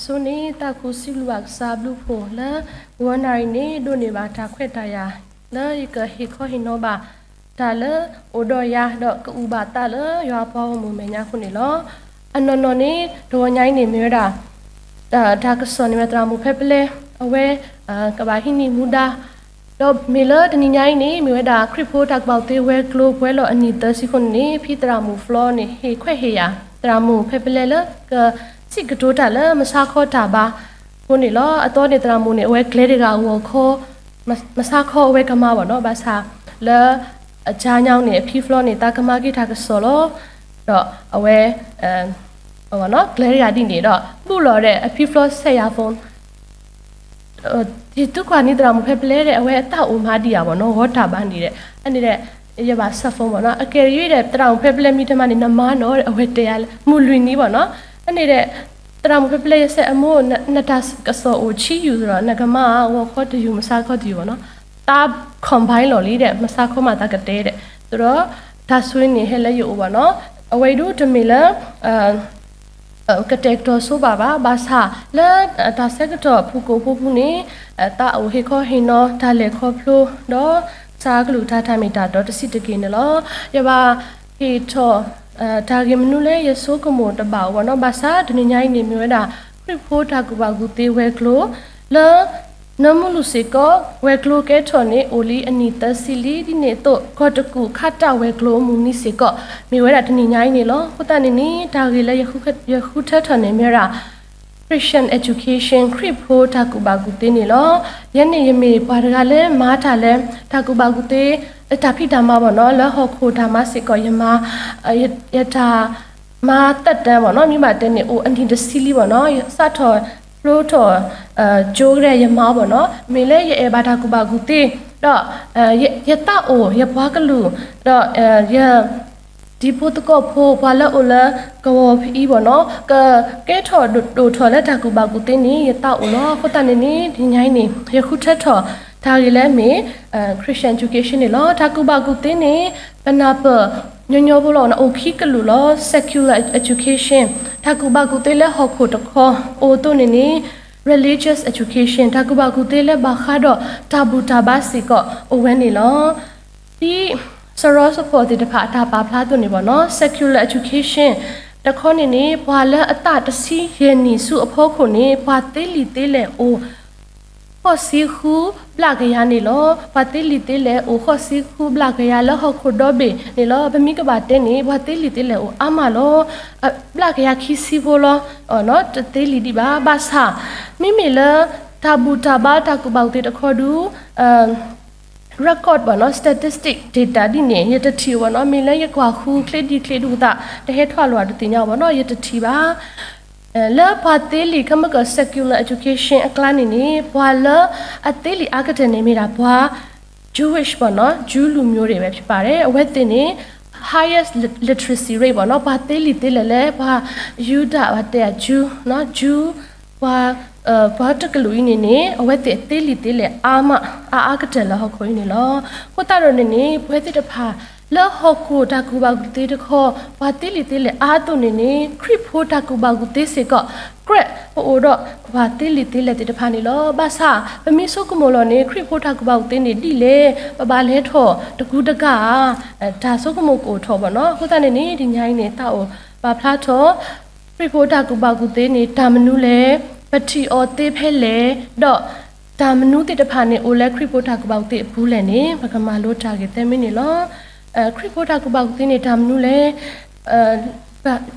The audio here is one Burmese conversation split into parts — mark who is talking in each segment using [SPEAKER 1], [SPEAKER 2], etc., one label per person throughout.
[SPEAKER 1] ဆိုနေတာခုစီလူဝစာဘလူဖိုလာဝန်နိုင်နေဒိုနေပါတာခွက်တရာလာရကဟီခေါဟီနောဘာတာလအိုဒယာတော့ကူဘာတာလရွာပေါ်မူမညာခုနေလောအနော်နော်နေဒေါ်ညိုင်းနေမြေတာဒါကစောနေမတရာမူဖက်ပလေအဝဲကဘာဟီနီမူဒါတော့မီလာတနိညိုင်းနေမြေတာခရစ်ဖိုတက်ပေါတေဝဲဂလိုဘွဲလောအနီတစီခုနေဖီတရာမူဖလောနေဟေခွဲဟေယာတရာမူဖက်ပလေလကစီကတိုတာလမစာခေါ်တာပါခုနေလောအတော်နေတရာမူနေအဝဲကလေးတွေကဝခေါ်မစာခေါ်အဝဲကမာပါနော်ဘာသာလဲအချားညောင်းနေဖီဖလောနေတာကမာဂီတာကဆောလောတော့အဝဲဟိုနော်ကလေးရဒီနေတော့ပူလော်တဲ့အဖီဖလောဆက်ရဖုန်းဒီတုခွာနေတရာမဖက်ပလဲတဲ့အဝဲအတောက်ဦးမားတီးရပါနော်ဝတ်တာပန်းနေတဲ့အဲ့နေတဲ့ရပါဆက်ဖုန်းပါနော်အကယ်၍တဲ့တရာမဖက်ပလဲမိတမနေနမနော်အဝဲတရားမူလွင်နီးပါနော်အဲ့နေတဲ့တရာမဖက်ပလဲဆက်အမိုးနတကဆောအိုချီယူဆိုတော့ငကမဝခေါ်တူယူမစားခေါ်တူယူပါနော်တာကွန်ဘိုင်းလော်လေးတဲ့မစားခေါ်မှတာကတဲ့တဲ့သူတော့ဒါဆွေးနေဟဲလဲယူပါနော်အဝဲတို့တမီလာကတက်တော်ဆိုပါဘာသာလဲဒါစက်တော့ဖူကိုဖူနေတာအိုဟေခေါ်ဟင်းနော်ဒါလေခေါ်ဖလို့တော့စားကလူထားထားမိတာတော့တစီတကင်းနော်ရပါဟေထောဒါကမနုလဲရဆိုးကမတပါဝနော်ဘာသာဒနိညိုင်းနေမျိုးတာခရစ်ဖိုးတာကူပါကူသေးဝဲကလို့လဲနမလူစေကဝဲကလိုကဲထော်နေအိုလီအနီတစီလီဒီနေတော့ခေါ်တကူခတ်တဝဲကလိုမူနီစေကမြေဝဲတာတနိညိုင်းနေလောဟိုတနေနေဒါကြီးလဲယခုထထော်နေမြရာ Christian education ခရစ်ဖိုးတာကူပါကူတင်းနေလောယနေ့ယမေဘာတကလဲမားတာလဲတာကူပါကူတေးတာဖိတာမပါနော်လဲဟောခိုတာမစေကယမယတာမာတက်တန်းပါနော်မိမတဲနေအိုအန်တီတစီလီပါနော်စထော်လို့တော့ဂျိုးရဲရမောပေါ့နော်မေလဲရဘာတာကူပါကူတေးတော့ရတအိုရဘွားကလူတော့ရဒီပိုတကောဖိုဘာလာအိုလာကောဖီပေါ့နော်ကဲထော်ဒိုထော်လက်တာကူပါကူတေးနေရတအိုလောဖတ်တနေနေဒီညိုင်းနေရခုထက်ထော်ဒါကြီးလဲမေChristian education နေလောတာကူပါကူတေးနေပနာပညညဘလောနော်အိုခိကလူလော secular education တာကူပါကူတေးလဲဟောခိုတခေါ်အိုတိုနေနေ religious education တာကူပါကူတေးလဲဘာခါတော့တာဘူတာဘာစီကအိုဝဲနေလောဒီစရောစဖို့တဲ့တဖာတာပါဖလားတို့နေပေါ့နော် secular education တခေါနေနေဘွာလဲအတတစီရနီစုအဖို့ခုနေဘွာတေးလီတေးလဲအိုခေါ်စီခုဘလာကရနေလောဘာတေးလီတေးလဲအိုခေါ်စီခုဘလာကရလဟခုဒိုဘေနေလောဗမီကဘာတဲနေဘာတေးလီတေးလဲအိုအမလောဘလာကရခီစီဘောလောနော်တေးလီဒီဘာဘာသာမိမီလတာဘူတာဘာတာကူဘောက်တေတခေါ်ဒူrecord ဘာနော် statistic data ဒီနေရတတီဘာနော်မီလဲရကွာခုကလစ်ဒီကလစ်ဒူတာတဟဲထွာလွာဒတင်ညာဘာနော်ရတတီပါလဲဘာတေးလီကမက secular education အကလနေနေဘွာလအတေးလီအကတဲ့နေမိတာဘွာ Jewish ဘာနော် Jew လူမျိုးတွေပဲဖြစ်ပါတယ်အဝက်တင်နေ highest literacy rate ဘာနော်ဘာတေးလီတေးလဲဘာယူဒဘာတဲ့ Jew နော် Jew ဘာတကလူနေနေအဝက်တဲ့တေးလီတေးလဲအာမအာကတဲ့လဟခွင်းနေလောဟိုတာရနေနေဘွဲတဲ့တဖာလောဟကိုတာကူပါကူတေးတခေါ်ဘာတေးလီတေးလဲအာတုန်နေနေခရစ်ဖိုတာကူပါကူတေးစေကကရက်ဟိုတော့ဘာတေးလီတေးလဲတဲ့တဖာနေလောဘာသာပမီဆုကမောလောနေခရစ်ဖိုတာကူပါကူတေးနေဒီလေဘာလဲထော်တကူတကဒါဆုကမောကိုထော်ပါနော်ဟိုတာနေနေဒီညိုင်းနေတာအိုဘာဖလားထော်ခရစ်ဖိုတာကူပါကူတေးနေတာမနူးလဲပတိအော်တေးဖဲလေတော့ဒါမနူးတဲ့တဖာနေအိုလဲခရစ်ဖိုတာကူပါကူတေးဘူးလဲနေဘကမာလို့တာကေတဲမင်းနေလောခရစ်ဖိုတာကူပါကူတင်းနေတာမနူးလေ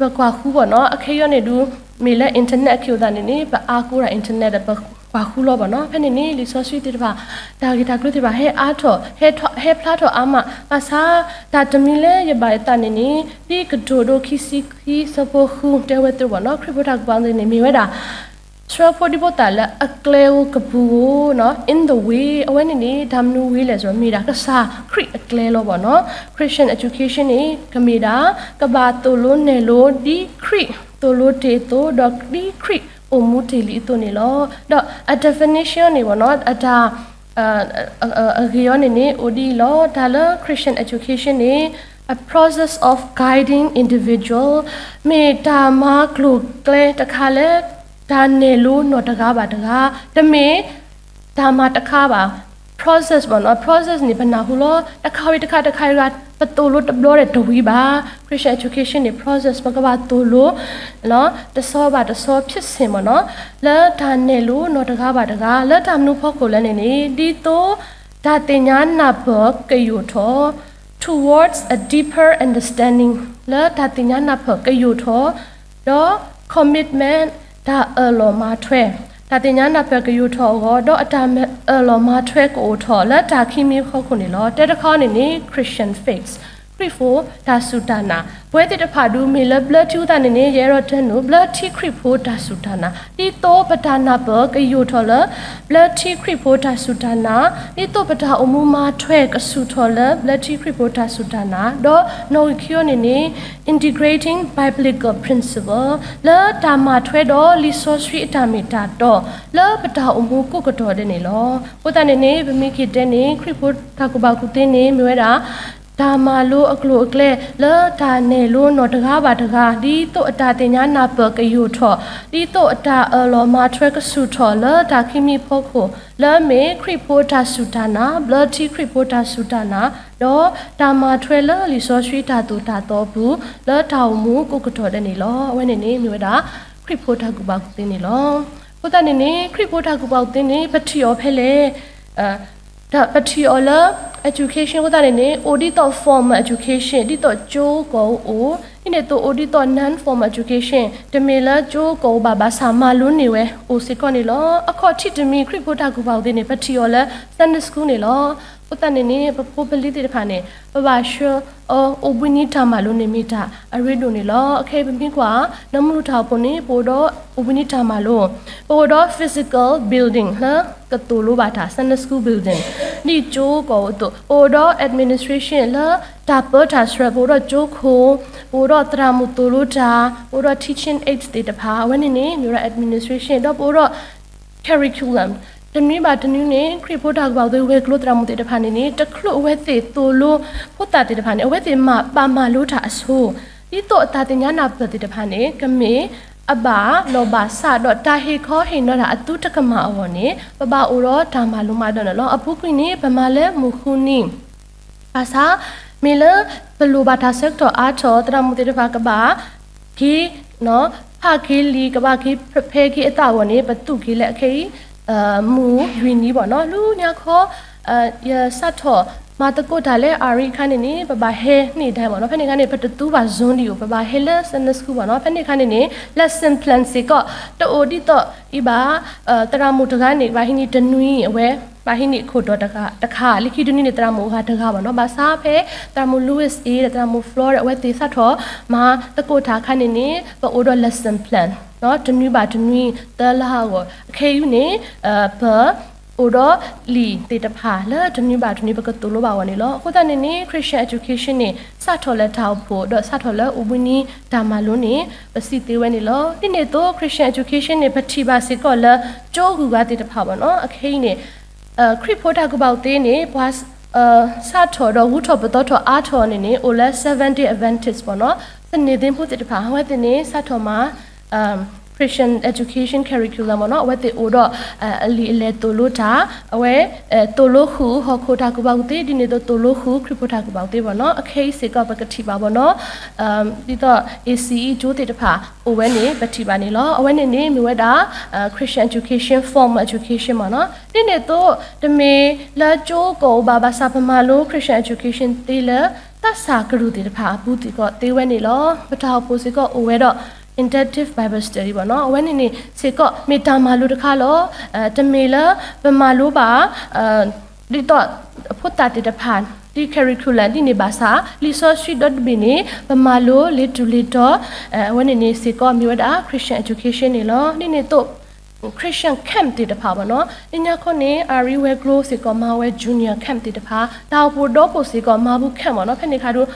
[SPEAKER 1] ဘကွာခူးပေါ့နော်အခေရနေဒူမေလဲအင်တာနက်အခေတာနေနေဘအားကိုရာအင်တာနက်ဘကွာခူးလို့ပေါ့နော်ဖက်နေနေလီဆော့ဆွီတဲ့တပါဒါဂီတာကလို့တဲ့ပါဟဲအားထော်ဟဲဖလားထော်အာမပါစာဒါတမီလဲရပါတနေနေဒီကဒိုဒိုခီစီခီစပိုခူတဲဝဲတဲ့ပေါ့နော်ခရစ်ဖိုတာကူပါတင်းနေမိဝဲတာShrapodi botala a cleo kapu no in the way when ni damnu will as mira ka sa cri a cleo no Christian education ni kamida kaba to lo ne lo di cri to lo te to dok di cri o mutili to ni lo do a definition ni no at a gion ni odi lo dala Christian education ni a process of guiding individual me ta ma klu cle ta khale ဒါနယ်လို့နော်တကားပါတကားတမင်ဒါမှတခါပါ process ပေါ့နော် process နေဘနာဟူလို့တခါတခါကပတူလို့တဘလို့တဲ့ဒဝီပါ Christian education နေ process ဘကပါတူလို့နော်တစောဖြစ်စင်ပေါ့နော်လဲဒါနယ်လို့နော်တကားပါတကားလဲဒါမနုဖို့ကိုလည်းနေဒီတော့ဒါတင်ညာနာဘကယူထော towards a deeper understanding လဲဒါတင်ညာနာဘကယူထောတော့ commitment ဒါလောမှာထွဲဒါတင်ညာနာဘကယူထောတော့အတာလောမှာထွဲကိုထောလဲဒါခိမီခေါခုနေလောတဲ့တခါနေ Christian faith Crifo da sutana. Whether the padu mila blood to the nene yerotano, blood tea cripo da sutana. Ito patana berg a yotola, blood tea cripo da sutana. Ito pata umuma tweg a sutola, blood tea cripo da sutana. Do no kionine integrating biblical principle. La dama twedo, liso sweet damita do. La pata umu cocoto denilo. What an enable make it deni, cripo takubakutene, muera. ဒါမာလို့အကလို့အကလဲလဲဒါနယ်လို့နော်တကားပါတကားဒီတော့အတာတင်ညာနာပကယူထောဒီတော့အတာအလောမာထရက်ကဆူထောလဲဒါခိမီဖို့ကိုလဲမေခရိပိုတာဆူတာနာဘလတီခရိပိုတာဆူတာနာတော့ဒါမာထွဲလဲလီဆိုဆွီတာတူတာတော့ဘူးလဲထောင်မူကိုကတော်တဲ့နေလောအဝဲနေမျိုးတာခရိပိုတာကူပေါတင်နေလောကိုတနေခရိပိုတာကူပေါတင်နေပတိရောဖဲလေဒါပတိရောလဲeducation ကိုတာနေ audit of formal education ဒီတော့ကျိုးကိုဒီနေတော့ audit of non formal education တမီလာကျိုးကိုဘာစာမလုံးနေဝဲ OC ကနေလောအခုထိတမီခရစ်ပိုတာကူပေါတဲ့နေပတိရောလဲ Sunday school နေလောကိုတာနေပိုပလီတဲ့ဖာနေဘာရှောအိုဘနီတာမလုံးနေမိတာအရီဒိုနေလောအခဲပမီကွာနမလူထောက်ပေါ်နေပိုတော့အိုဘနီတာမလုံးပိုတော့ physical building ဟကတူလိုဘာတာ Sunday school building ဒီကျိုးကိုတော့ပိုတော့ administration လာတာပေါ်တာစရပိုတော့ကျိုးခိုပိုတော့တရာမူတူလိုတာပိုတော့ teaching aids တဲ့တဖာဝနေနေမျိုး administration တော့ပိုတော့ curriculum တနည်းပါတနည်းနဲ့ခရစ်ပိုတာကောက်တဲ့ဝဲကလို့တရာမူတဲ့တဖာနေနေတခလို့ဝဲတဲ့တူလို့ဖို့တာတဲ့တဖာနေဝဲတဲ့မပါမလို့တာအဆိုးဒီတော့အတာတင်ညာနာပတဲ့တဖာနေကမေအဘာလောဘာစာတော့တာဟေခေါဟေနော်တာအတုတကမအောနေပပအိုတော့ဒါမှလုံးမတော့နော်အပုကွင်းနေဗမာလဲမူခုနီပါစာမေလဘလူဘာတာဆက်တော့အားချောတရာမူတဲ့တဖာကဘာခီနော်ဖခေလီကဘာခီဖဲခီအတာဝနေပတုခီလက်ခေမူယူနီပေါ့နော်လူညာခေါ်ရစတ်ထောမာတကုတ်ဒါလဲအာရီခန်းနေပပဟဲနေတိုင်းပေါ့နော်ဖက်နေကနေပတတူပါဇွန်ဒီကိုပပဟဲလက်စနစကူပေါ့နော်ဖက်နေခန်းနေ lesson plan စီကတိုဒီတော့ဤပါတရာမူတကားနေဘာဟိနီတနွီအဝဲဘာဟိနီခိုတော့တခါလိခိဒနီနေတရာမူဟာတကားပေါ့နော်ဘာစားဖဲတရာမူ Louis A တရာမူ Flora အဝဲတေစတ်ထောမာတကုတ်ထားခန်းနေပအိုတော့ lesson plan နော်တနွီပါတနွီတလာကိုအခေယူနေဘာအိုတော့လီတေတဖာလာတနည်းပါတနည်းပကတူလိုပါဝနေလောကိုတနေနေ Christian education နေစထော်လက်ထောက်ဖို့တော့စထော်လက်ဥပနီဒါမလုံးနေပစီသေးဝဲနေလောဒီနေတော့ Christian education နေပတိပါစေကောလာကျိုးကူကတေတဖာပါနော်အခိနေခရစ်ဖို့တာကပေါသေးနေဘွားစထော်တော့ဝုထော်ပတော်ထော်အားထော်နေနေအိုလာ7 day Adventist ပေါ့နော်စနေသိဖို့တေတဖာဟောတဲ့နေစထော်မှာChristian education curriculum ပေါ့နော်အဝဲတေအိုတော့အလီအလဲတိုလို့တာအဝဲတိုလို့ခုဟောခိုတာကူပေါတေဒီနေတော့တိုလို့ခုခရစ်ပိုတာကူပေါတေပေါ့နော်အခေစေကပကတိပါပေါ့နော်ဒီတော့ ACE ဂျိုးတေတဖာအဝဲနေပတိပါနေလောအဝဲနေနေမြဝဲတာ Christian education formal education ပေါ့နော်ဒီနေတော့တမေလာဂျိုးကိုဘာစာပမာလို့ Christian education တေးလာတဆာကရုတေတဖာဘူးတီကတေးဝဲနေလောပထောက်ပိုစီကအဝဲတော့intensive bible study ပေါ့နော်အဝဲနေနေစေကမေတာမာလို့တခါလောတမေလာပမာလို့ပါဒီတော့ဖို့တာတေတဖာဒီ curriculum ဒီနေပါစာ resource.b နေပမာလို့ little တော့အဝဲနေနေစေကမြို့တာ Christian education နေလောဒီနေတော့ Christian camp တေတဖာပေါ့နော်ဒီညခုနေ Ari we grow စေကမာဝဲ junior camp တေတဖာဒါပိုတော့ပိုစေကမာဘူး camp ပေါ့နော်ဖက်နေခါတို့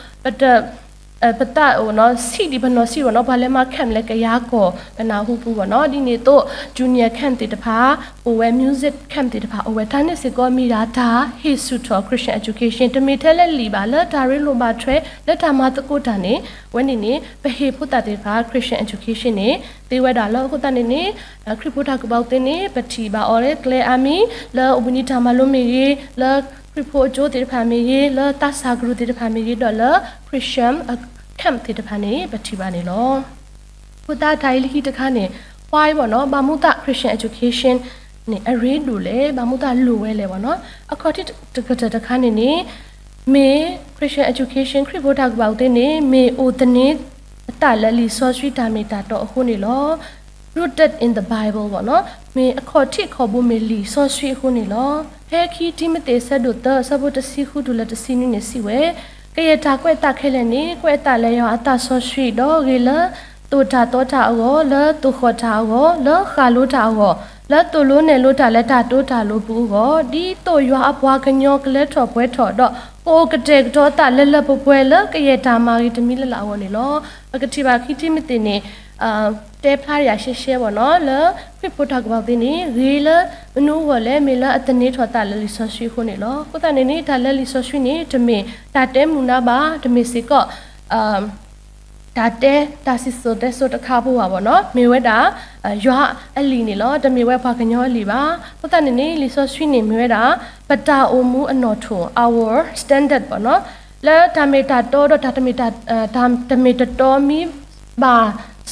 [SPEAKER 1] ပတဟိုနော်စီဒီဘနော်စီရောနော်ဘာလဲမခမ်လဲကရကောဘနာဟုပူဘောနော်ဒီနေ့တော့ junior camp တေတဖာ over music camp တေတဖာ over တန်းနေစကောမီရာဒါ his to Christian education တမီထဲလက်လီပါလက်ဒါရီလိုပါထွဲလက်ထာမတကုတာနေဝနေနေပဟေဖုတတေဖာ Christian education နေတေဝဒါလောကုတနေနေခရစ်ဖုတာကပောက်တင်းနေပတိပါအော်လေ clear army လောအဝနိတာမလုံးမီလောခရစ်ဖို့ဂျိုတေတဖာမီလောတဆာဂရုတေတဖာမီဒေါ်လာ Christian camp တေတဖာနေပတိပါနေလောဖုတာဒိုင်လီတခါနေ why ဘောနော်ဘာမုတ Christian education နေအရေးလူလေဘာမုတလူဝဲလေဘောနော်အခါတိတခါနေနေမေ Christian education ခရစ်ဖို့တာကပောက်တင်းနေမေအိုတနေတလလီဆောဆွီတာမီတာတော့အခုနေလော rooted in the Bible ဘောနော်မေအခါတိခေါ်ဖို့မေလီဆောဆွီအခုနေလောဟဲခီတိမတေဆဒုတဆဘတစီခုဒူလတစီနုနေစီဝဲကရတာကွဲ့တာခဲလဲနေကွဲ့တာလဲရောအတာဆောဆွီတော့ဂေလတူတာတော့တာအောလတူခေါ်တာအောလခါလို့တာအောလတူလို့နေလို့တာလဲတာတိုးတာလို့ဘူးကောဒီတိုရွာအပွားကညောကလက်ထော်ပွဲထော်တော့ကိုကတဲ့တော့တာလဲလဲပွဲလကရတာမာရီတမီလလာအောနေလောအကတိပါခိတိမတင်နေတဲဖားရရှေရှဲပေါ့နော်လဖိဖို့တာကပောက်တင်နေရေလမနူးဝလဲမေလအတနေထော်တာလဲလီဆော့ရှိခုနေလောကိုတာနေနေတာလဲလီဆော့ရှိနေတမင်တာတဲမူနာပါတမင်စီကောဒါတဲဒါစီဆိုတဲ့ဆိုတခါဖို့ပါဗောနော်မေဝဲတာရွာအလီနေလောတမေဝဲဖာကညောအလီပါဟုတ်တယ်နေလီဆိုဆွီနေမေဝဲတာပတာအိုမူအနော်ထုံ our standard ဗောနော်လဲတမေတာတော့ဒါတမေတာတမေတတော်မီဘာ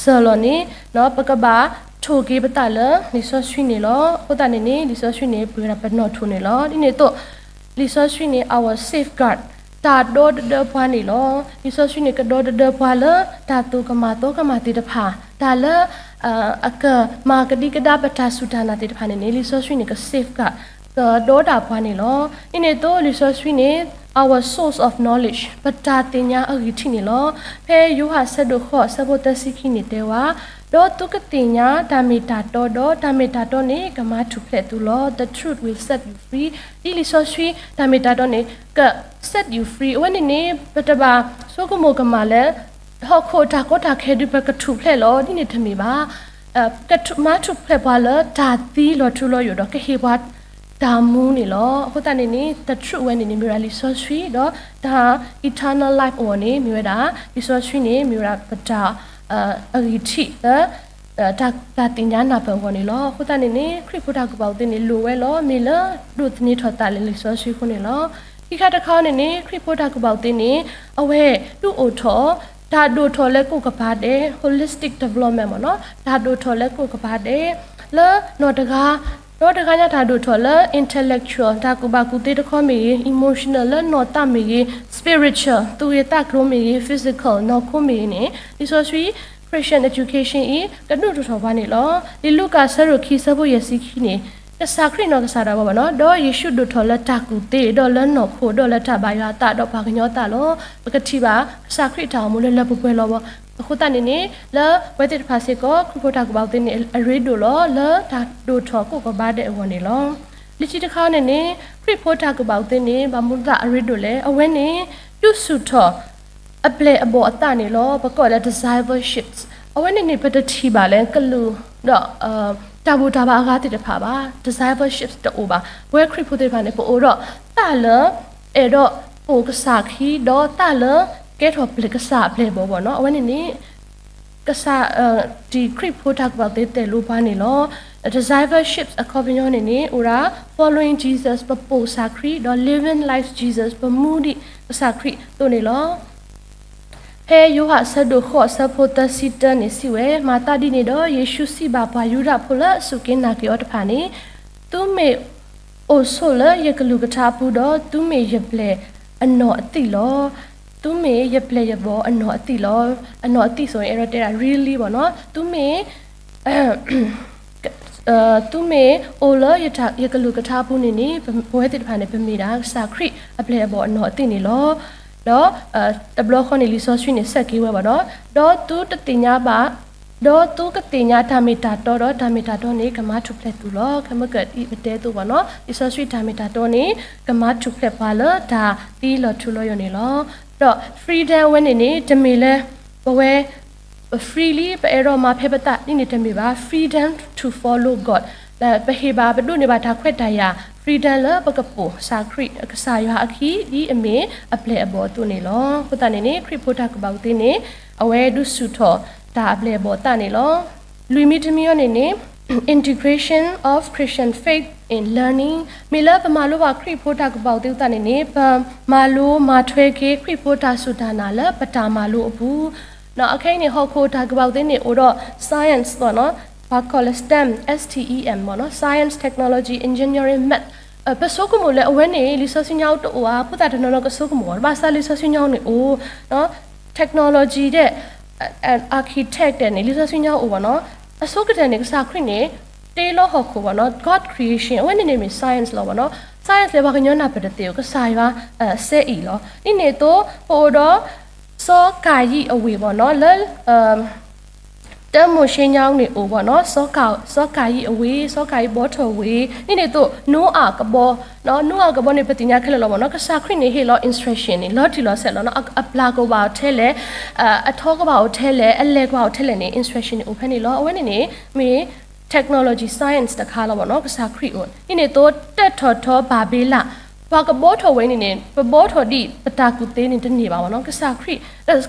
[SPEAKER 1] ဆလောနီနော်ပကဘာထိုကေပတာလလီဆိုဆွီနေလောဟုတ်တယ်နေလီဆိုဆွီနေပြေရပနော်ထုံနေလောဒီနေတော့လီဆိုဆွီနေ our safeguardတာဒေါ်ဒဖွားနေလောဒီဆိုရှင်ကဒေါ်ဒဖွားလာတာတူကမာတော့ကမာတိတဖာဒါလအကမာကဒီကဒါပတာဆူတာနာတိတဖာနေလီဆိုရှင်က safe ကဒေါ်တာဖွားနေလောအင်းတော့လီဆိုရှင်နေ our source of knowledge ပတာတင်ညာအဂီတီနေလောဖဲယူဟာဆဒိုခောဆဘတစီခိနေတဲ့ဝါတော့တုကတင်ညာဒါမီတာတော့ဒါမီတာတော့နေကမာထုဖလက်တူလော the truth will set you free ဒီလီဆိုရှင်ဒါမီတာတော့နေကset you free when in but ba so ko mo kama le ho kho ta ko ta khe du ba ka thu phle lo ni ne thami ba ka thu ma thu phle ba la da ti lo thu lo yo do ka he ba da mu ni lo ho ta ni the truth when ni mirali so sweet do da eternal life on ni mi da ni so sweet ni mi ra ba da agiti ta tin nya na pa won ni lo ho ta ni khri phu ta ko ba tin ni lo we lo mi la du ni tho ta le li so sweet ko ni loဒီခါတခါနေခရစ်ဖို့တာကပောက်တင်နေအဝဲတူအိုထောဒါဒိုထော်လက်ကိုကပါတဲ့ holistic development ပေါ့နော်ဒါဒိုထော်လက်ကိုကပါတဲ့လဲနော်တကားညဒါဒိုထော်လဲ intellectual ဒါကဘာကူတေးတခေါ်မီ emotional လဲနော်တမီ spiritual သူရတကရောမီ physical နော်ခုမီနေဒီဆိုဆွီ Christian education ဤကနုတူထော်ပါနေလောဒီလူကဆရခိဆဖို့ရစီခိနေကစားခရီနော်ကစားတာပါနော်တော့ယေရှုဒုထော်လက်တကူတေတော့လက်နော်ခိုတော့လက်ထဘာယာတာတော့ဘာကညောတာလောပကတိပါစားခရီတောင်မလို့လက်ပွဲလောပေါ့အခုတနေနေလဲဝဲတဲ့ဖာစီကိုခဖို့တာကပေါတင်နေအရီဒိုလောလဲဒါဒိုထော်ကိုကဘာတဲ့အဝန်နေလောလချီတခါနေခရဖို့တာကပေါတင်နေဘာမူတာအရီဒိုလဲအဝဲနေပြုစုထော်အပလေအဘောအတနေလောဘကောလဲ discipleships အဝဲနေပတတိပါလဲကလူတော့တာဘူတာဘာကားတိတဖာပါ discipleships တော့ပါဝဲခရစ်ဖို့တဲ့ဖာနေပို့တော့တာလအဲ့တော့ပိုကစားခီတော့တာလကဲထော်ပလကစားပလေဘောနော်အဝဲနေကစားဒီခရစ်ဖို့တာကပါတဲ့လူပါနေလော discipleships အခေါ်ပြညောနေနေဥရာ following Jesus ပပိုစာခရီတော့ living life Jesus ပမူဒီစာခရီတို့နေလောဟဲယိုဟာဆဒိုခောဆဖို့တစီတနေစီဝဲမာတာဒီနေတော့ယေရှုစီဘာဘာယူရဖိုလဆုကင်းနာကေောတဖာနေသူမေအိုဆိုလယကလူကထာပူတော့သူမေရပလေအနော်အတိလောသူမေရပလေရဘောအနော်အတိလောအနော်အတိဆိုရင်အဲ့တော့တဲ့ really ပေါ့နော်သူမေသူမေအိုလယကလူကထာပူနေနေဘွဲတိတဖာနေပမီတာစာခရစ်အပလေဘောအနော်အတိနေလောတော့တဘလခွန်လီဆိုဆွေးနေဆက်ကြီးဝဲပါတော့တော့သူတတင်ညာပါတော့သူကတင်ညာဓာမီတာတော့ဓာမီတာတော့နေကမထုဖလက်သူလောခမကတိမတဲသူပါနော်ဒီဆိုဆွေးဓာမီတာတော့နေကမထုဖလက်ပါလဒါတီလောထူလောရနေလော တော့ freedom ဝင်နေတမေလဲဘဝဲ freely ပဲတော့မှာဖေပတာနေတမေပါ freedom to follow God ပဟေဘာဘဒုနေပါထားခွက်တရာ freedom လပကပိုစာခရစ်ကစားရအခီဒီအမေအပလေအဘောတူနေလောခုတနေနေခရစ်ဖိုတာကပောက်တင်းနေအဝဲဒုစုထောဒါအပလေဘောတနေလောလူမီတမီယနေနေ integration of Christian faith in learning မီလာပမာလိုပါခရစ်ဖိုတာကပောက်တင်းတနေနေပမာလိုမာထွဲကေခရစ်ဖိုတာဆူဒါနာလပတာမာလိုအဘူးနော်အခိုင်နေဟောခိုတာကပောက်တင်းနေအော်တော့ science တော့နော်ဘာခေါ်လဲ STEM STEM ပေါ့နော် science technology engineering math ပစောကမလဲအဝဲနေလီဆိုစညောက်တော့ဟာပုတာတနော်ကစောကမောဘာစာလီဆိုစညောက်နေအိုးနော် technology တဲ့ architect တဲ့နေလီဆိုစညောက်အိုးပေါ့နော်အစောကတဲ့နေကစားခရစ်နေတေလောဟောခိုပေါ့နော် God creation အဝဲနေနေမီ science လောပေါ့နော် science လေဘာကညနာပတဲ့တေကိုကစားရဆဲအီလောဒီနေတော့ဟိုတော့စောကာယီအဝေပေါ့နော်လဲတမရှင်းညောင်းနေအိုပေါ့နော်စောကာယီအဝေးစောကာယီဘောထော်ဝေးနေနေတော့နိုးအာကဘောနော်နိုးအာကဘောနေပတိညာခက်လောပေါ့နော်ကစားခရစ်နေဟေလော instruction နေလော်တီလောဆက်လောနော်အပလာကိုပါထဲလေအထောကပါကိုထဲလေအလဲကပါကိုထဲလေနေ instruction နေအိုဖက်နေလောအဝဲနေနေမေ technology science တခါလောပေါ့နော်ကစားခရစ်အိုနေနေတော့တက်ထော်ဘာဘေးလာဘာကဘောထော်ဝင်းနေဘောထော်ဒီပတာကူသေးနေတနေပါဘောနော်ကစားခရစ်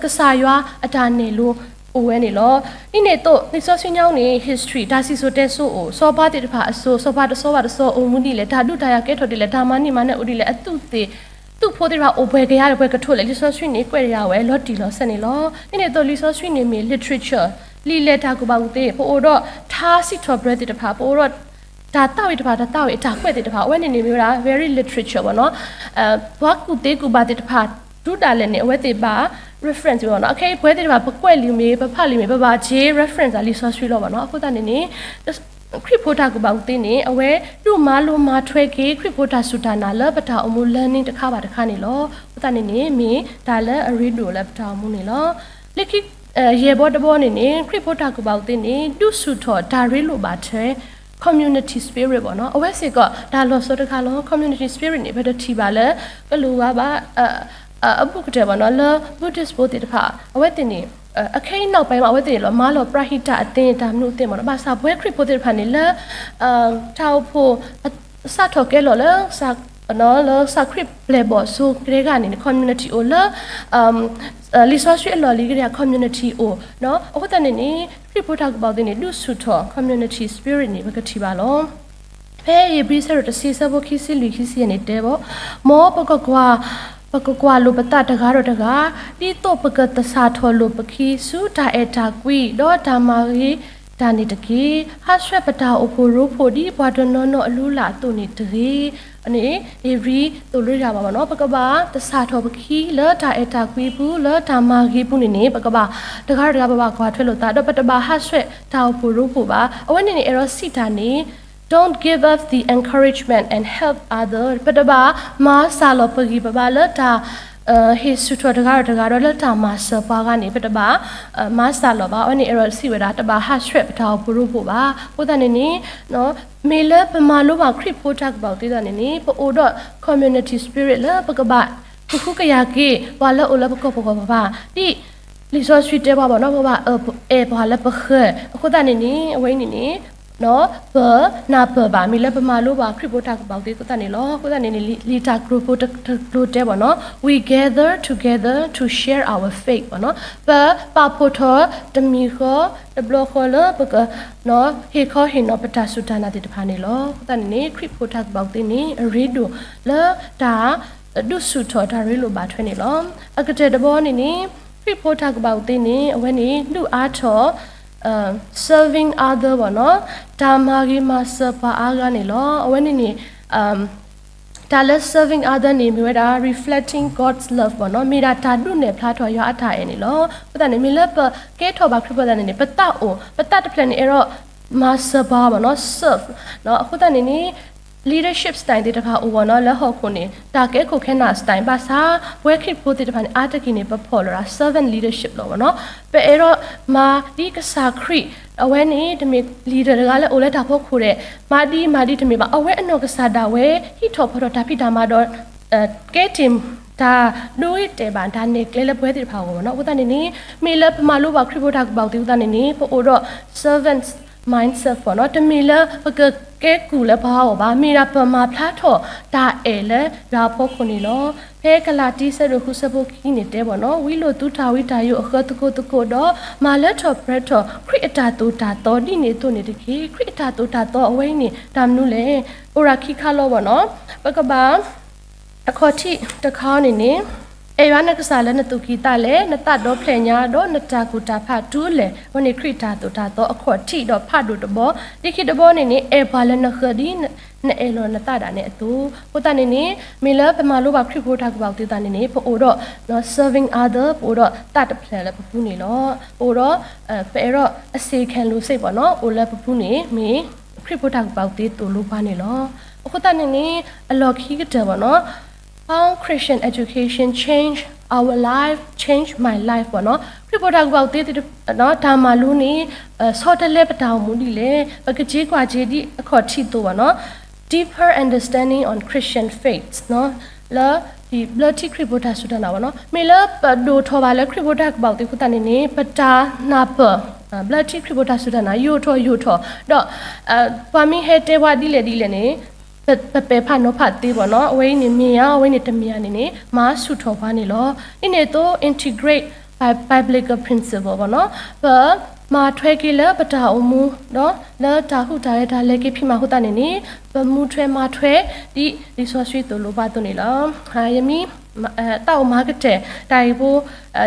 [SPEAKER 1] ကစားရွာအတာနေလို့အိုဝဲနေလောဒီနေတော့ဒီဆိုစညောင်းနေ history ဒါစီဆိုတဲ့ဆိုအိုစောပါတိတဖာအဆိုစောပါတစောပါတစောအိုမှုဒီလေဓာတုဒါရကဲထော်ဒီလေဓာမနိမနဲ့ဥဒီလေအတုသေးသူ့ဖိုးတိရအိုဘွယ်ကြရတဲ့ဘွယ်ကထုတ်လေဒီဆိုဆွေးနေကွဲရဝဲလော်တီလောဆက်နေလောဒီနေတော့ဒီဆိုဆွေးနေမီ literature လီလက်တာကိုပါဦးသေးပို့တော့ထားစီထော်ဘရက်တိတဖာပို့တော့ဒါတောက်ရတဖာဒါတောက်ရအတာခွဲ့တိတဖာအဝဲနေနေမျိုးလား very literature ပေါ့နော်ဘွားကူသေးကူပါတိတဖာဒုတာလည်းနေအဝဲတိပါ reference ပေါ့နော် okay ဘွဲတိတဖာပကွက်လီမေပဖလီမေပပါဂျေ reference လီဆော့ဆွေးလို့ပေါ့နော်အခုတနေနေခရစ်ဖိုတာကိုပါဦးသိနေအဝဲလူမာလိုမာထွဲကေခရစ်ဖိုတာဆူတာနာလပတာအမှု learning တခါပါတခါနေလောအခုတနေနေမေဒါလည်း a read လို့လည်းပတာအမှုနေလောလက်ခိရေဘောတဘောနေနေခရစ်ဖိုတာကိုပါဦးသိနေဒုစုထောဒါရီလို့ပါထဲ community spirit ပေါ့နော်အဝဲစီကဒါလို့ဆိုတခါလော community spirit နေဘယ်တထီပါလဲကလူကပါအပုကတဲ့ပေါ့နော်လ Buddhist ဘုတ်တိတဖာအဝဲတင်နေအခင်းနောက်ပိုင်းမှာအဝဲတင်လောမာလောပရဟိတအတင်းဒါမျိုးတင်ပေါ့နော်ဘာသာဘွဲခရစ်ဘုတ်တိတဖာနေလထောက်ဖို့စထောက်ကဲလောလစနော်လစခရစ်လေဘောဆူကရေကနေ community အိုလလီဆိုဆွေလော်လီကရ community အိုနော်အခုတနေနေခရစ်ဘုတ်တာကပေါ့တင်နေလူစုထော community spirit နေဘကတိပါလောဖဲယေဘရီဆရတစီစဘခိစီလီခိစီနေတဲ့ဘောမောပကကွာပကကွာလိုပတတကားတော့တကားဒီတော့ပကတစာထော်လိုပခိစုဒါအတာကွီတော့ဓမ္မာကြီးဒါနေတကေဟာဆွဲပတာအဖို့ရိုးဖို့ဒီဘွားတနော်နော်အလူလာတုန်နေတကေအနေအေရီတူလွရပါပါနော်ပကပါတစာထော်ပခိလောဒါအတာကွီဘူးလောဓမ္မာကြီးဘူးနေပကပါတကားတကားပါကွာထွဲလို့တာတော့ပတပါဟာဆွဲဒါအဖို့ရိုးဖို့ပါအဝဲနေနေအဲ့တော့စီတာနေDon't give up the encouragement and help others. But about masalo pagi babala ta his sutra dagar ta masa pagani. But about masalo ba oni error si weda ta ba hasrep ta puru ba. Oda ni no mele pemalu ba krip potak ba ti da ni po odo community spirit la pagaba. Kuku kaya ki wala ola pako ba. Di li so sweet de ba no ba ba la pa khe. Oda ni away niနော်ဘာနာဘာမီလပမာလိုပါခရစ်ပိုတာပေါတေကိုတနေလောကိုတနေလီတာဂရုပိုတလိုတဲပါနော် we gather together to share our faith ပါနော်ဘာပါပိုထောတမီခောတဘလခောလပကနော်ဟေခောဟင်နော်ပတာဆုတနာတိတဖာနေလောကိုတနေခရစ်ပိုတာပေါတေနေရီဒိုလာတာဒုဆုထောဒါရီလိုပါထွဲနေလောအကတဲ့တဘောနေနေခရစ်ပိုတာပေါတေနေအဝဲနေလူအားထောserving other ဘောနော်ဓမ္မာကြီးမှာစပါအားကနေလောအဝဲနေဒါလက် serving other နေမျိုးဒါ reflecting God's love ဘောနော်မိတာဓာတုနဲ့ဖလားထော်ရအထားရနေလောပဒနေမိလက်ပကဲထော်ပါခရစ်ပဒနေပတအိုပတတပလန်နေအဲ့တော့မှာစပါဘောနော် serve နော်အခုတနေနေleadership style တဲ့တခါအိုဘောနော်လက်ဟော်ခုနေတာကဲခုခဲနာ style ပါစာဝဲခစ်ဖို့တဲ့တခါအာတကိနေပဖော်လာ servant leadership လို့ဘောနော်ပဲအဲ့တော့မာဒီကစာခရစ်အဝဲနေတမီ leader ကလည်းအိုလက်တာဖို့ခုတဲ့မာဒီတမီပါအဝဲအနော်ကစားတာဝဲဟိထော်ဖော်တာဖိတာမာတော့ကဲတင် ဒါတို့ရတဲ့ဘာဒါနေကလေးလည်းပွဲတဲ့ဖာကိုနော်ဥဒနေနေမေလပမာလို့ပါခရစ်ပိုတာကိုပေါ့ဒီဥဒနေနေပို့တော့ servants mindset ပေါ့နော်တမီလပကကဲကူလည်းဘာဟောပါမီရာပမာဖလားတော့ဒါအဲလေရာဖို့ခုနေလောဖဲကလာတီဆရခုစပုတ်ခင်းနေတဲ့ပေါ့နော်ဝီလိုတူတာဝီတာယုအခတကိုတကိုတော့မာလက်ထော်ဘရက်ထော်ခရစ်အတာတူတာတော်ဒီနေတူနေတခေခရစ်အတာတူတာတော်အဝိနေဒါမနုလေအိုရာခိခါလောပေါ့နော်ပကဘာအခေါ်တိတခေါနေနေအေဝါနကစားလည်းနတုကီတာလည်းနတတော့ဖလညာတော့နတာကူတာဖတ်တူးလေဝနိခရစ်တာတူတာတော့အခေါ်တိတော့ဖတ်တို့တဘောဒီခိတဘောနေနေအေဘာလည်းနခဒီနဲ့အေလောနတာတာနဲ့အတူဟိုတနေနေမီလာပမာလို့ပါခရစ်ဖို့တာကူပေါ့တေတာနေနေပို့တော့နော် serving other ပို့တော့တတ်ဖလဲလည်းပပူးနေလောပို့တော့ပဲတော့အစေခံလို့စိတ်ပေါ့နော်အိုလည်းပပူးနေမီခရစ်ဖို့တာကူပေါ့တေတူလို့ပါနေလောဟိုတနေနေအလော်ခီကတဲ့ပေါ့နော်How Christian education change our life, change my life ပေါ့နော်ခရစ်ပေါ်တာကောက်သေးတဲ့နော်ဒါမှလူနေဆော့တလက်ပတောင်မူဒီလေပကကြီးကွာကြီးဒီအခေါ်ထိတော့ပေါ့နော် deeper understanding on Christian faith နော်လာဒီ blood ခရစ်ပေါ်တာဆိုတာနော်ပေါ့နော်မေလာဒိုထောပါလေခရစ်ပေါ်တာကောက်သေးခုတနေနေပတာနာပblood ခရစ်ပေါ်တာဆိုတာနာယိုထောတော့ပါမီဟဲတဲဝါဒီလေနေပဲဖာနောဖတ်သေးပေါ့နော်အဝိနေမြင်ရအဝိနေတမီရနေနေမာဆုထောပါနေလောအင်းနေတော့ integrate biblical principle ပေါ့နော်ဘာမာထွဲကလေးပတာအမှုနော်လာတာဟုတာရတာလေကိဖိမဟုတ်တာနေနေဘမှုထွဲမာထွဲဒီဆိုဆွေတူလိုပါတူနေလောဟာယမီတောက်မာကတဲ့တိုင်ဖို့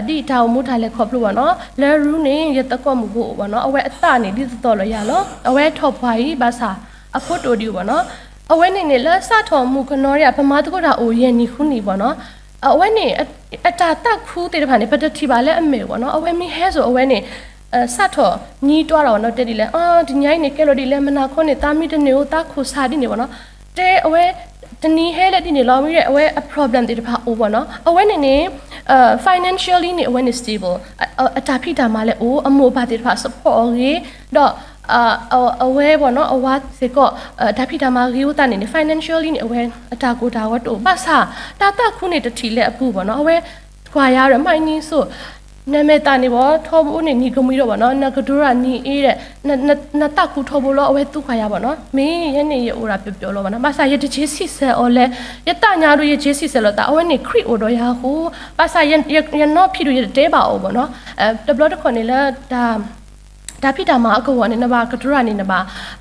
[SPEAKER 1] ဒီတောင်မှုထားလဲခေါ်ပြလို့ပေါ့နော်လဲရူးနေရတကော့မှုဖို့ပေါ့နော်အဝဲအတနေဒီတော်လို့ရလောအဝဲထော့ဖွားကြီးဘာသာအဖို့တိုဒီပေါ့နော်အဝဲနေနေလက်စထော်မူကနော်ရဗမာတကုတာအိုရဲ့နီခုနီပေါ့နော်အဝဲနေအတာတက်ခူးတဲ့ဘာနေပတတိပါလဲအမေပေါ့နော်အဝဲမီဟဲဆိုအဝဲနေစထော်ညီးတွားတော့နော်တက်ဒီလဲဒီညိုင်းနေကဲလို့ဒီလဲမနာခွန်းနေတာမိတနေကိုတာခုစားဒီနေပေါ့နော်တဲအဝဲတနီဟဲလက်ဒီနေလောမီရဲ့အဝဲ a problem တဲ့ဘာအိုပေါ့နော်အဝဲနေနေfinancially နေအဝဲနေ stable အတာဖိတာမလဲအိုအမိုးပါတဲ့ဘာ support ရေးတော့အဝဲပေါ့နော်အဝါစေကောဒါဖိတာမာရီယိုတာနေ financially နေအဝဲအတာကိုတာဝတ်တော့ပါစာတာတခုနေတထီလက်အပူပေါ့နော်အဝဲခွာရရမိုင်းနီးဆိုနာမည်တာနေပေါ့ထောဘူးနေညီကမီတော့ပေါ့နော်နကဒူရာနီအေးတဲ့နတကူထောဘူးလို့အဝဲသူခွာရပေါ့နော်မင်းရနေရအိုရာပြောလို့ပေါ့နော်ပါစာရတချေစီဆဲအော်လဲရတညာတို့ရချေစီဆဲလို့တာအဝဲနေခရစ်အိုတော့ရဟူပါစာရနော်ဖြစ်ရတဲပါအော်ပေါ့နော်တဘလတ်ခွန်နေလဲဒါဖိတာမှာအကောကနေနဘာကဒရနေနဘာ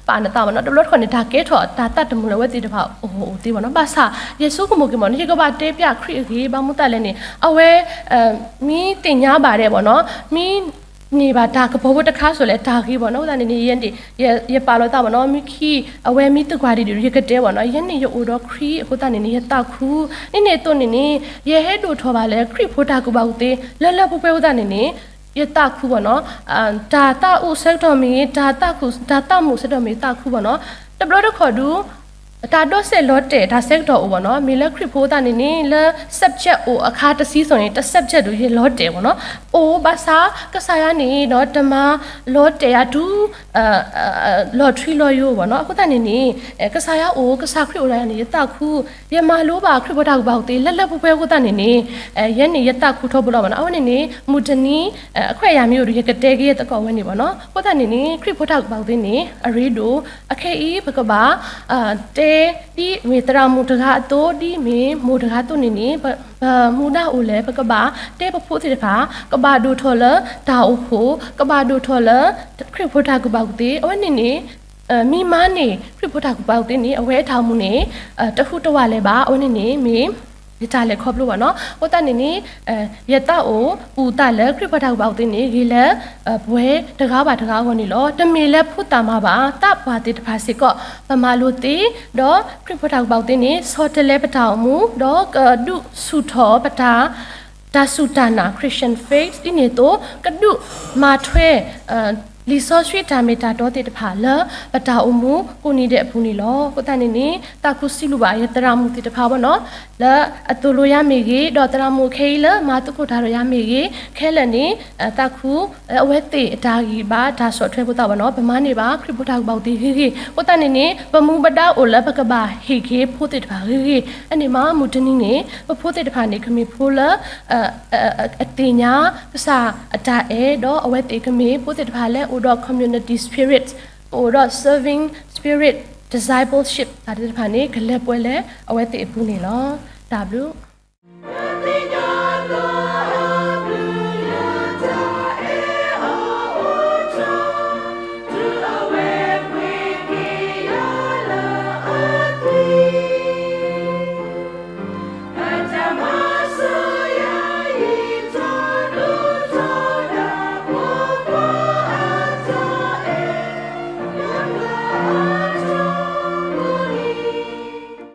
[SPEAKER 1] ပါနတာမနော်တဘလတ်ခွန်နေတာကဲထောဒါတတ်တမှုလဲဝဲတီတဖာအိုတီဘောနော်ပါစာယေဆုကမိုကမောနေကဘာတေးပြခရစ်ကြီးဘာမတက်လဲနေအဝဲမီးတင်ညာပါတယ်ပေါ့နော်မီးနေပါဒါကဘောဘတခါဆိုလဲဒါကြီးပေါ့နော်ဥဒနေနေရင်ဒီရပါလို့တာပေါ့နော်မိခီအဝဲမိတကွာဒီရကတဲပေါ့နော်ယင်းနေရအိုတော့ခရီအခုတနေနေရတောက်ခူနေတွနေနေရဟဲ့တို့ထောပါလဲခရစ်ဖိုတာကူပါဦးသေးလဲပူပဲဥဒနေနေရတခုပေါ့နော်ဒါတာဥဆက်တော်မီဒါတာခုဒါတာမှုဆက်တော်မီတာခုပေါ့နော်တဘလတော့ခေါ်ဒူဒါတော့ဆက်လော့တဲ့ဒါဆက်တော်ဥပေါ့နော်မီလက်ခရစ်ဖိုးတာနေနေလဲ subject ဥအခါတစီဆိုရင်တ subject တို့ရေလော့တဲ့ပေါ့နော်အိုဘာသာကစားရနေတော့ဓမ္မလော့တဲ့ရဒူလော့ထရီလော့ယိုပေါ့နော်အခုတနေနေကစားရအိုကစားခရစ်အိုရနေရတခုရမလိုပါခရစ်ဘောတာကိုပေါ့တေးလက်ပူပဲခုတနေနေရနေရတခုထောဘလို့ပေါ့နော်အဝနေနေမူတနီအခွဲရမျိုးတို့ရကတဲကြီးတကောဝဲနေပေါ့နော်ခုတနေနေခရစ်ဘောတာကိုပေါ့တေးနေအရီဒိုအခေအီဘကဘာတဲဒီမေတရာမူတကားအတိုးဒီမေမူတကားတုန်နေနေမူနာအိုလဲပကဘာတဲပဖို့တိတခါကဘာဒိုထော်လဒါအိုဖိုကဘာဒိုထော်လခရစ်ဖိုတာကဘောက်တေအဝနေနေမိမနေခရစ်ဖိုတာကဘောက်တေနေအဝဲထောင်မှုနေတခုတဝလဲပါအဝနေနေမေဒီတာလက်ခေါပလို့ပါနော်ဟိုတနေနေရတအိုပူတလက်ခရစ်ပတာဘောက်တင်းနေဂီလက်ဘွဲတကားပါတကားဝင်နေလောတမီလက်ဖုတ်တာမှာပါတပါတိတဖာစီကောပမာလို့တေတော့ခရစ်ပတာဘောက်တင်းနေဆောတလဲပတောင်မူတော့ဒုဆုထောပတာဒါစုတနာ Christian faith ဒီနေတော့ကဒုမာထွဲ လီဆော့ရွှေတာမီတာတော့တဲ့တဖာလပတာအမှုကိုနေတဲ့အဖူနေလောကိုတန်နေနေတာခုစီလူပါရတရာမှုတဲ့တဖာပေါ့နော်လာအတူလိုရမေကြီးတော့တရာမှုခေးလမာတုကိုထားရရမေကြီးခဲလနေတာခုအဝဲတေအတာကြီးပါဒါဆော့ထွဲဖို့တော့ပေါ့နော်ဗမာနေပါခရစ်ပုတာပေါတီခေခေကိုတန်နေပမှုပတာအိုလပကပါဟေခေဖို့တဲ့တဖာခေခေအနေမှာမူတနည်းနေဖို့တဲ့တဖာနေခမီဖိုးလအတင်ညာပစာအတာအဲတော့အဝဲတေခမီဖို့တဲ့တဖာလဲအိုတော့ community spirit အိုတော့ serving spirit discipleship ဒါတဲ့တဖာနေဂလက်ပွဲလဲအဝဲတေအပူနေလော W